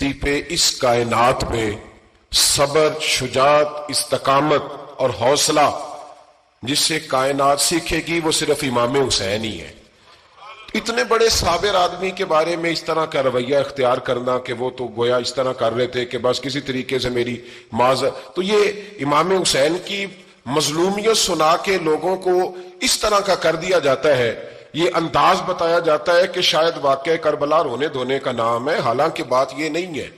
زندگی پہ، اس کائنات پہ صبر، شجاعت، استقامت اور حوصلہ جس سے کائنات سیکھے گی وہ صرف امام حسین ہی ہے۔ اتنے بڑے صابر آدمی کے بارے میں اس طرح کا رویہ اختیار کرنا کہ وہ تو گویا اس طرح کر رہے تھے کہ بس کسی طریقے سے میری تو یہ امام حسین کی مظلومیت سنا کے لوگوں کو اس طرح کا کر دیا جاتا ہے، یہ انداز بتایا جاتا ہے کہ شاید واقعہ کربلا رونے دھونے کا نام ہے، حالانکہ بات یہ نہیں ہے۔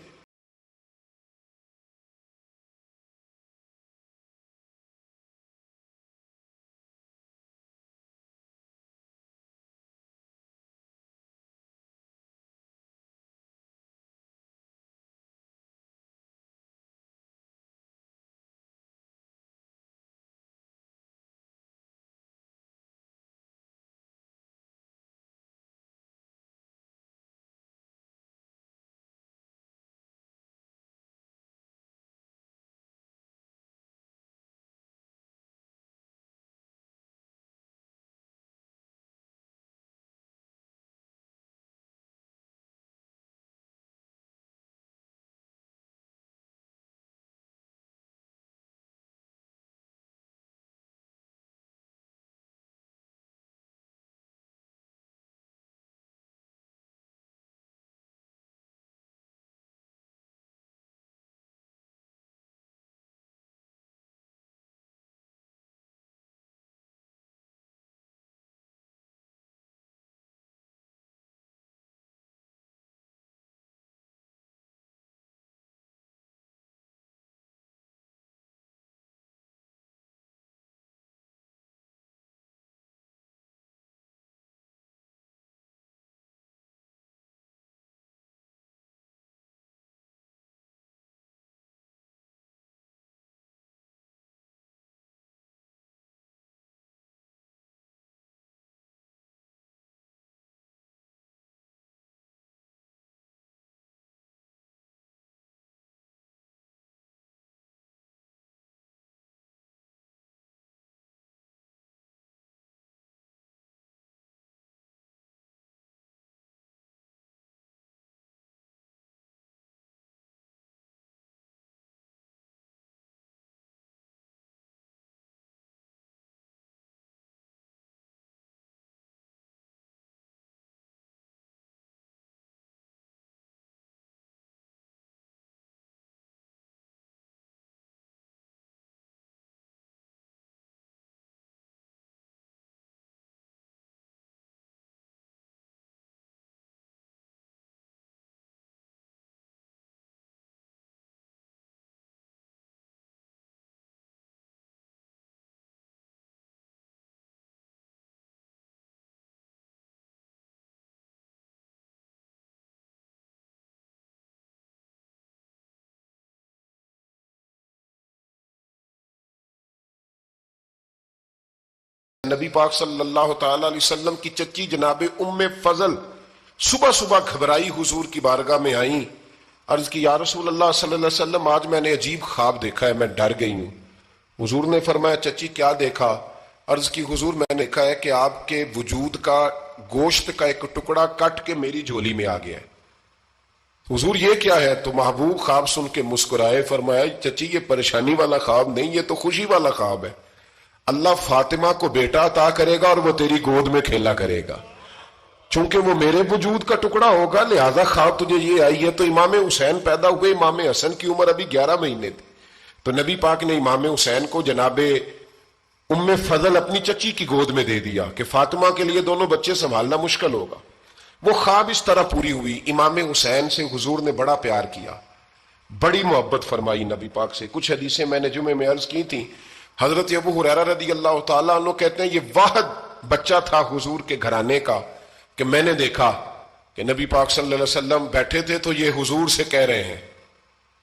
نبی پاک صلی اللہ تعالی علیہ وسلم کی چچی جناب ام فضل صبح صبح گھبرائی حضور کی بارگاہ میں آئیں، عرض کی یا رسول اللہ صلی اللہ علیہ وسلم آج میں نے عجیب خواب دیکھا ہے، میں ڈر گئی ہوں۔ حضور نے فرمایا چچی کیا دیکھا؟ عرض کی حضور میں نے دیکھا ہے کہ آپ کے وجود کا گوشت کا ایک ٹکڑا کٹ کے میری جھولی میں آ گیا ہے۔ حضور یہ کیا ہے؟ تو محبوب خواب سن کے مسکرائے، فرمایا چچی یہ پریشانی والا خواب نہیں، یہ تو خوشی والا خواب ہے۔ اللہ فاطمہ کو بیٹا عطا کرے گا اور وہ تیری گود میں کھیلا کرے گا، چونکہ وہ میرے وجود کا ٹکڑا ہوگا، لہذا خواب تجھے یہ آئی ہے۔ تو امام حسین پیدا ہوئے، امام حسن کی عمر ابھی 11 مہینے تھی، تو نبی پاک نے امام حسین کو جناب ام فضل اپنی چچی کی گود میں دے دیا کہ فاطمہ کے لیے دونوں بچے سنبھالنا مشکل ہوگا۔ وہ خواب اس طرح پوری ہوئی۔ امام حسین سے حضور نے بڑا پیار کیا، بڑی محبت فرمائی نبی پاک سے۔ کچھ حدیثیں میں نے جمعے میں عرض کی تھیں، حضرت ابو ہریرہ رضی اللہ تعالیٰ عنہ کہتے ہیں یہ واحد بچہ تھا حضور کے گھرانے کا کہ میں نے دیکھا کہ نبی پاک صلی اللہ علیہ وسلم بیٹھے تھے تو یہ حضور سے کہہ رہے ہیں،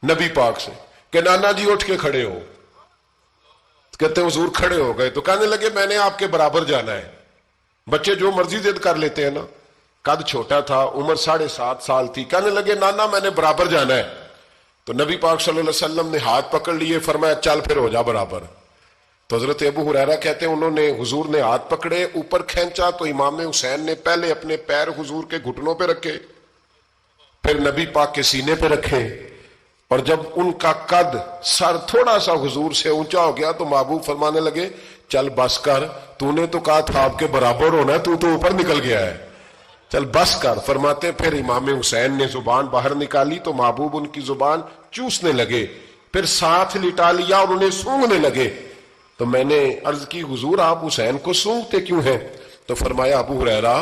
نبی پاک سے کہ نانا جی اٹھ کے کھڑے ہو۔ کہتے ہیں حضور کھڑے ہو گئے تو کہنے لگے میں نے آپ کے برابر جانا ہے۔ بچے جو مرضی ضد کر لیتے ہیں نا، قد چھوٹا تھا، عمر 7.5 سال تھی، کہنے لگے نانا میں نے برابر جانا ہے۔ تو نبی پاک صلی اللہ علیہ وسلم نے ہاتھ پکڑ لیے، فرمایا چل پھر ہو جا برابر۔ تو حضرت ابو ہریرہ کہتے ہیں انہوں نے حضور نے ہاتھ پکڑے، اوپر کھینچا تو امام حسین نے پہلے اپنے پیر حضور کے گھٹنوں پہ رکھے، پھر نبی پاک کے سینے پہ رکھے، اور جب ان کا قد سر تھوڑا سا حضور سے اونچا ہو گیا تو محبوب فرمانے لگے چل بس کر، تو نے تو کہا تھا آپ کے برابر ہونا ہے، تو اوپر نکل گیا ہے، چل بس کر۔ فرماتے پھر امام حسین نے زبان باہر نکالی تو محبوب ان کی زبان چوسنے لگے، پھر ساتھ لٹا لیا اور انہیں سونگھنے لگے۔ تو میں نے عرض کی حضور آپ حسین کو سونگھتے کیوں ہیں؟ تو فرمایا ابو ہریرہ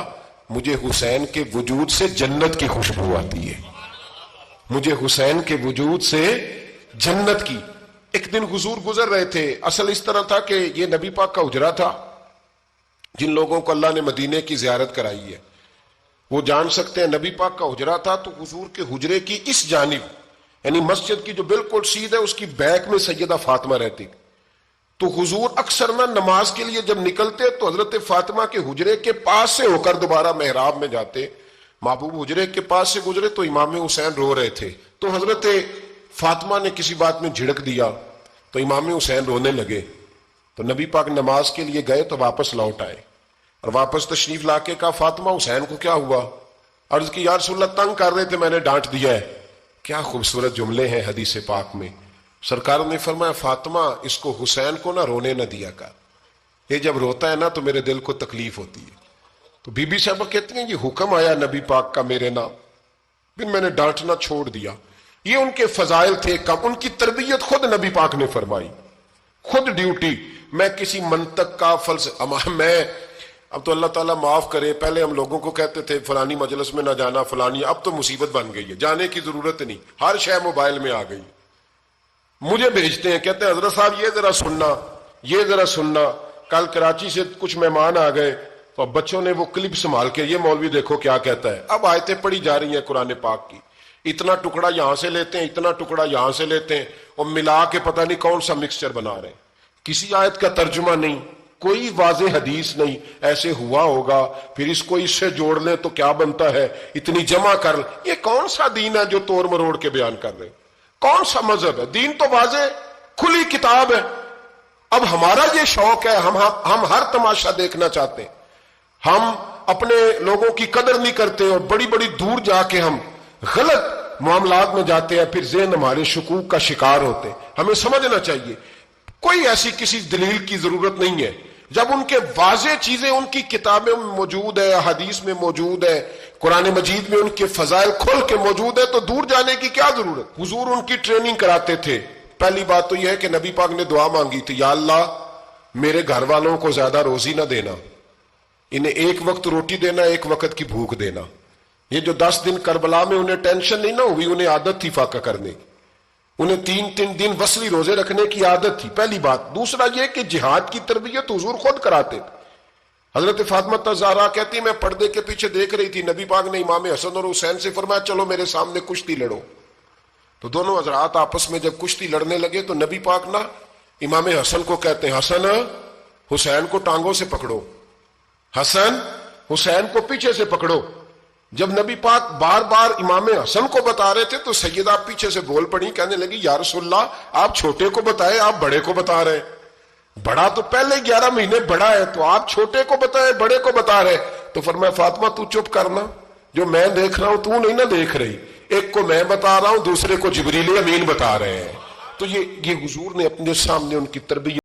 مجھے حسین کے وجود سے جنت کی خوشبو آتی ہے، مجھے حسین کے وجود سے جنت کی۔ ایک دن حضور گزر رہے تھے، اصل اس طرح تھا کہ یہ نبی پاک کا حجرہ تھا، جن لوگوں کو اللہ نے مدینے کی زیارت کرائی ہے وہ جان سکتے ہیں نبی پاک کا حجرہ تھا۔ تو حضور کے حجرے کی اس جانب، یعنی مسجد کی جو بالکل سیدھ ہے اس کی بیک میں سیدہ فاطمہ رہتی، تو حضور اکثر نہ نماز کے لیے جب نکلتے تو حضرت فاطمہ کے حجرے کے پاس سے ہو کر دوبارہ محراب میں جاتے۔ محبوب حجرے کے پاس سے گزرے تو امام حسین رو رہے تھے، تو حضرت فاطمہ نے کسی بات میں جھڑک دیا تو امام حسین رونے لگے، تو نبی پاک نماز کے لیے گئے تو واپس لوٹ آئے، اور واپس تشریف لا کے کہا فاطمہ حسین کو کیا ہوا؟ عرض کی یا رسول اللہ تنگ کر رہے تھے میں نے ڈانٹ دیا ہے۔ کیا خوبصورت جملے ہیں حدیث پاک میں، سرکار نے فرمایا فاطمہ اس کو حسین کو نہ رونے نہ دیا کر، یہ جب روتا ہے نا تو میرے دل کو تکلیف ہوتی ہے۔ تو بی بی صاحبہ کہتی ہیں یہ حکم آیا نبی پاک کا میرے نام، پھر میں نے ڈانٹنا چھوڑ دیا۔ یہ ان کے فضائل تھے کم، ان کی تربیت خود نبی پاک نے فرمائی، خود ڈیوٹی۔ میں کسی منطق کا میں اب تو اللہ تعالیٰ معاف کرے، پہلے ہم لوگوں کو کہتے تھے فلانی مجلس میں نہ جانا فلانی، اب تو مصیبت بن گئی ہے، جانے کی ضرورت نہیں، ہر شے موبائل میں آ گئی۔ مجھے بھیجتے ہیں کہتے ہیں حضرت صاحب یہ ذرا سننا، یہ ذرا سننا، کل کراچی سے کچھ مہمان آ گئے تو اب بچوں نے وہ کلپ سنبھال کے یہ مولوی دیکھو کیا کہتا ہے، اب آیتیں پڑھی جا رہی ہیں قرآن پاک کی، اتنا ٹکڑا یہاں سے لیتے ہیں اتنا ٹکڑا یہاں سے لیتے ہیں اور ملا کے پتہ نہیں کون سا مکسچر بنا رہے ہیں، کسی آیت کا ترجمہ نہیں، کوئی واضح حدیث نہیں، ایسے ہوا ہوگا پھر اس کو اس سے جوڑ لیں تو کیا بنتا ہے، اتنی جمع کر لیں۔ یہ کون سا دین ہے جو توڑ مروڑ کے بیان کر رہے ہیں؟ کون سا مذہب ہے؟ دین تو واضح کھلی کتاب ہے۔ اب ہمارا یہ شوق ہے، ہم ہر تماشا دیکھنا چاہتے ہیں، ہم اپنے لوگوں کی قدر نہیں کرتے اور بڑی بڑی دور جا کے ہم غلط معاملات میں جاتے ہیں، پھر ذہن ہمارے شکوک کا شکار ہوتے ہیں۔ ہمیں سمجھنا چاہیے کوئی ایسی کسی دلیل کی ضرورت نہیں ہے، جب ان کے واضح چیزیں ان کی کتابیں میں موجود ہے، حدیث میں موجود ہے، قرآن مجید میں ان کے فضائل کھل کے موجود ہے، تو دور جانے کی کیا ضرورت؟ حضور ان کی ٹریننگ کراتے تھے۔ پہلی بات تو یہ ہے کہ نبی پاک نے دعا مانگی تھی، یا اللہ میرے گھر والوں کو زیادہ روزی نہ دینا، انہیں ایک وقت روٹی دینا، ایک وقت کی بھوک دینا۔ یہ جو 10 دن کربلا میں انہیں ٹینشن نہیں نہ ہوئی، انہیں عادت تھی فاقہ کرنے کی، انہیں 3 دن وصلی روزے رکھنے کی عادت تھی، پہلی بات۔ دوسرا یہ کہ جہاد کی تربیت حضور خود کراتے تھے۔ حضرت فاطمہ زہرا کہتی ہے میں پردے کے پیچھے دیکھ رہی تھی، نبی پاک نے امام حسن اور حسین سے فرمایا چلو میرے سامنے کشتی لڑو، تو دونوں حضرات آپس میں جب کشتی لڑنے لگے تو نبی پاک نا امام حسن کو کہتے ہیں حسن حسین کو ٹانگوں سے پکڑو، حسن حسین کو پیچھے سے پکڑو۔ جب نبی پاک بار بار امام حسن کو بتا رہے تھے تو سیدہ پیچھے سے بول پڑی، کہنے لگی یا رسول اللہ آپ چھوٹے کو بتائے، آپ بڑے کو بتا رہے ہیں، بڑا تو پہلے 11 مہینے بڑا ہے، تو آپ چھوٹے کو بتائے بڑے کو بتا رہے۔ تو فرمایا فاطمہ تو چپ کرنا، جو میں دیکھ رہا ہوں تو نہیں نہ دیکھ رہی، ایک کو میں بتا رہا ہوں دوسرے کو جبریل امین بتا رہے ہیں۔ تو یہ حضور نے اپنے سامنے ان کی تربیت